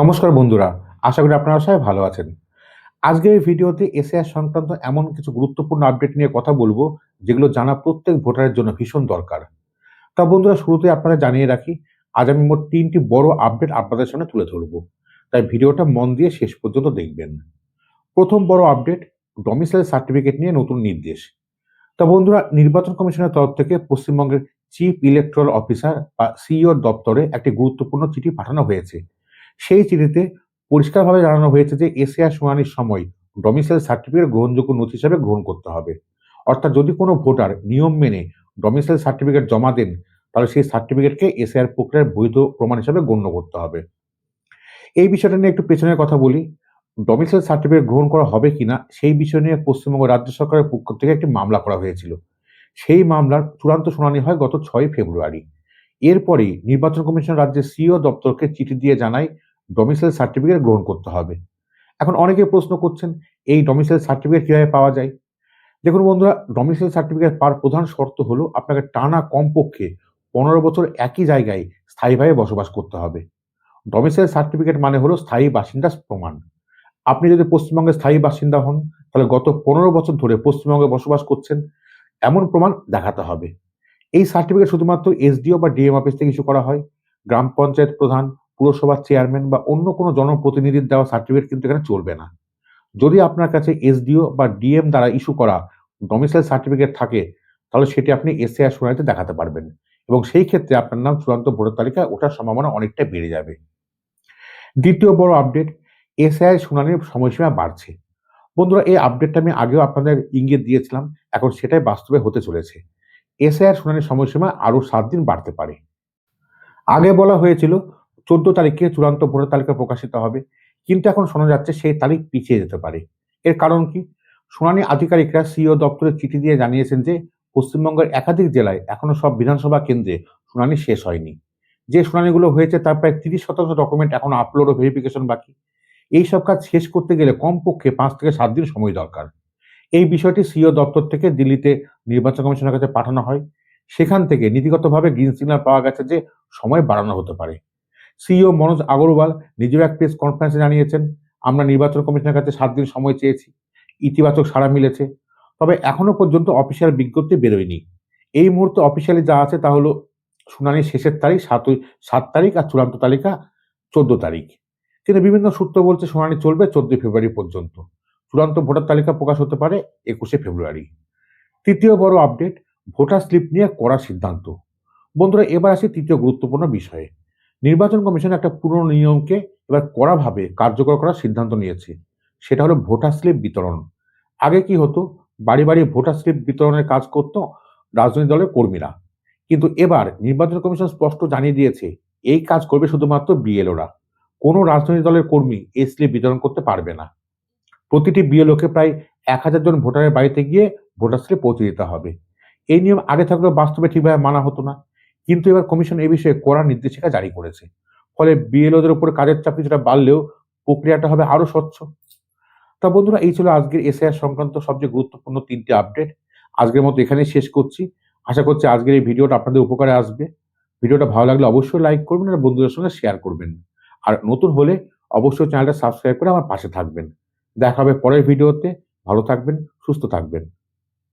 নমস্কার বন্ধুরা, আশা করি আপনারা সবাই ভালো আছেন। আজকের এই ভিডিওতে এসআইআর সংক্রান্ত এমন কিছু গুরুত্বপূর্ণ আপডেট নিয়ে কথা বলবো, যেগুলো জানা প্রত্যেক ভোটারের জন্য ভীষণ দরকার। তা বন্ধুরা, শুরুতে আপনাদের জানিয়ে রাখি, আজ আমি মোট ৩টি বড় আপডেট আপনাদের সামনে তুলে ধরবো। তাই ভিডিওটা মন দিয়ে শেষ পর্যন্ত দেখবেন। প্রথম বড় আপডেট, ডমিসাইল সার্টিফিকেট নিয়ে নতুন নির্দেশ। তা বন্ধুরা, নির্বাচন কমিশনের তরফ থেকে পশ্চিমবঙ্গের চিফ ইলেকট্রাল অফিসার বা সিইও দপ্তরে একটি গুরুত্বপূর্ণ চিঠি পাঠানো হয়েছে। সেই চিঠিতে পরিষ্কারভাবে জানানো হয়েছে যে এসআইআর শুনানির সময় ডমিসাইল সার্টিফিকেট গ্রহণযোগ্য নথি হিসেবে গ্রহণ করতে হবে। অর্থাৎ যদি কোনো ভোটার নিয়ম মেনে ডমিসাইল সার্টিফিকেট জমা দেন, তাহলে সেই সার্টিফিকেটকে এসআইআর প্রক্রিয়ার বৈধ প্রমাণ হিসেবে গণ্য করতে হবে। এই বিষয়টা নিয়ে একটু পেছনের কথা বলি। ডমিসাইল সার্টিফিকেট গ্রহণ করা হবে কিনা সেই বিষয় নিয়ে পশ্চিমবঙ্গ রাজ্য সরকারের পক্ষ থেকে একটি মামলা করা হয়েছিল। সেই মামলার চূড়ান্ত শুনানি হয় গত 6 ফেব্রুয়ারি। এরপরেই নির্বাচন কমিশন রাজ্যের সিইও দপ্তরকে চিঠি দিয়ে জানায় ডমিসাইল সার্টিফিকেট গ্রহণ করতে হবে। এখন অনেকে প্রশ্ন করছেন, এই ডমিসাইল সার্টিফিকেট কিভাবে পাওয়া যায়? দেখুন বন্ধুরা, ডমিসাইল সার্টিফিকেট পাওয়ার প্রধান শর্ত হলো আপনাকে টানা কমপক্ষে 15 বছর একই জায়গায় স্থায়ীভাবে বসবাস করতে হবে। ডমিসাইল সার্টিফিকেট মানে হলো স্থায়ী বাসিন্দার প্রমাণ। আপনি যদি পশ্চিমবঙ্গের স্থায়ী বাসিন্দা হন, তাহলে গত 15 বছর ধরে পশ্চিমবঙ্গে বসবাস করছেন, এমন প্রমাণ দেখাতে হবে। এই সার্টিফিকেট শুধুমাত্র এসডিও বা ডিএম অফিস থেকে ইস্যু করা হয়। গ্রাম পঞ্চায়েত প্রধান, পুরসভার চেয়ারম্যান বা অন্য কোনো জনপ্রতিনিধির দেওয়া সার্টিফিকেট কিন্তু এখানে চলবে না। যদি আপনার কাছে এসডিও বা ডিএম দ্বারা ইস্যু করা ডমিসাইল সার্টিফিকেট থাকে, তাহলে সেটি আপনি এসআইআর শুনানিতে দেখাতে পারবেন এবং সেই ক্ষেত্রে আপনার নাম চূড়ান্ত ভোটার তালিকায় ওঠার সম্ভাবনা অনেকটা বেড়ে যাবে। দ্বিতীয় বড় আপডেট, এসআইআর শুনানির সময়সীমা বাড়ছে। বন্ধুরা, এই আপডেটটা আমি আগেও আপনাদের ইঙ্গিত দিয়েছিলাম, এখন সেটাই বাস্তবে হতে চলেছে। এসআইআর শুনানির সময়সীমা আরও 7 দিন বাড়তে পারে। আগে বলা হয়েছিল 14 তারিখে চূড়ান্ত ভোটার তালিকা প্রকাশিত হবে, কিন্তু এখন শোনা যাচ্ছে সেই তারিখ পিছিয়ে যেতে পারে। এর কারণ কি? শুনানি আধিকারিকরা সিইও দপ্তরে চিঠি দিয়ে জানিয়েছেন যে পশ্চিমবঙ্গের একাধিক জেলায় এখনো সব বিধানসভা কেন্দ্রে শুনানি শেষ হয়নি। যে শুনানিগুলো হয়েছে তার প্রায় 30% ডকুমেন্ট এখন আপলোড ও ভেরিফিকেশন বাকি। এই সব কাজ শেষ করতে গেলে কমপক্ষে 5 থেকে 7 দিন সময় দরকার। এই বিষয়টি সিইও দপ্তর থেকে দিল্লিতে নির্বাচন কমিশনের কাছে পাঠানো হয়। সেখান থেকে নীতিগতভাবে গ্রিন সিগন্যাল পাওয়া গেছে যে সময় বাড়ানো হতে পারে। সিইও মনোজ আগরওয়াল নিজেও এক প্রেস কনফারেন্সে জানিয়েছেন, আমরা নির্বাচন কমিশনের কাছে 7 দিন সময় চেয়েছি, ইতিবাচক সাড়া মিলেছে। তবে এখনো পর্যন্ত অফিসিয়াল বিজ্ঞপ্তি বেরোয়নি। এই মুহূর্তে অফিসিয়ালি যা আছে তা হলো শুনানির শেষের তারিখ 7 তারিখ আর চূড়ান্ত তালিকা 14 তারিখ। কিন্তু বিভিন্ন সূত্র বলছে শুনানি চলবে 14 ফেব্রুয়ারি পর্যন্ত। চূড়ান্ত ভোটার তালিকা প্রকাশ হতে পারে 21 ফেব্রুয়ারি। তৃতীয় বড় আপডেট, ভোটার স্লিপ নিয়ে কড়া সিদ্ধান্ত। বন্ধুরা, এবার আসি তৃতীয় গুরুত্বপূর্ণ বিষয়ে। নির্বাচন কমিশন একটা পুরনো নিয়মকে এবার কড়াভাবে কার্যকর করার সিদ্ধান্ত নিয়েছে। সেটা হলো ভোটার স্লিপ বিতরণ। আগে কি হতো? বাড়ি বাড়ি ভোটার স্লিপ বিতরণের কাজ করত রাজনৈতিক দলের কর্মীরা। কিন্তু এবার নির্বাচন কমিশন স্পষ্ট জানিয়ে দিয়েছে, এই কাজ করবে শুধুমাত্র বিএলওরা। কোনো রাজনৈতিক দলের কর্মী এই স্লিপ বিতরণ করতে পারবে না। প্রতিটি বিএলওকে প্রায় 1000 জন ভোটারের বাড়িতে গিয়ে ভোটার স্লিপ পৌঁছে দিতে হবে। এই নিয়ম আগে থাকলেও বাস্তবে ঠিকভাবে মানা হতো না, কিন্তু এবার কমিশন এই বিষয়ে কড়া নির্দেশিকা জারি করেছে। ফলে বিএলওদের উপর কাজের চাপ কিছুটা বাড়লেও প্রক্রিয়াটা হবে আরো স্বচ্ছ। তা বন্ধুরা, এই ছিল আজকের এসআইআর সংক্রান্ত সবচেয়ে গুরুত্বপূর্ণ 3টি আপডেট। আজকের মতো এখানেই শেষ করছি। আশা করছি আজকের এই ভিডিওটা আপনাদের উপকারে আসবে। ভিডিওটা ভালো লাগলে অবশ্যই লাইক করবেন আর বন্ধুদের সঙ্গে শেয়ার করবেন। আর নতুন হলে অবশ্যই চ্যানেলটা সাবস্ক্রাইব করে আমার পাশে থাকবেন। দেখা হবে পরের ভিডিওতে। ভালো থাকবেন, সুস্থ থাকবেন।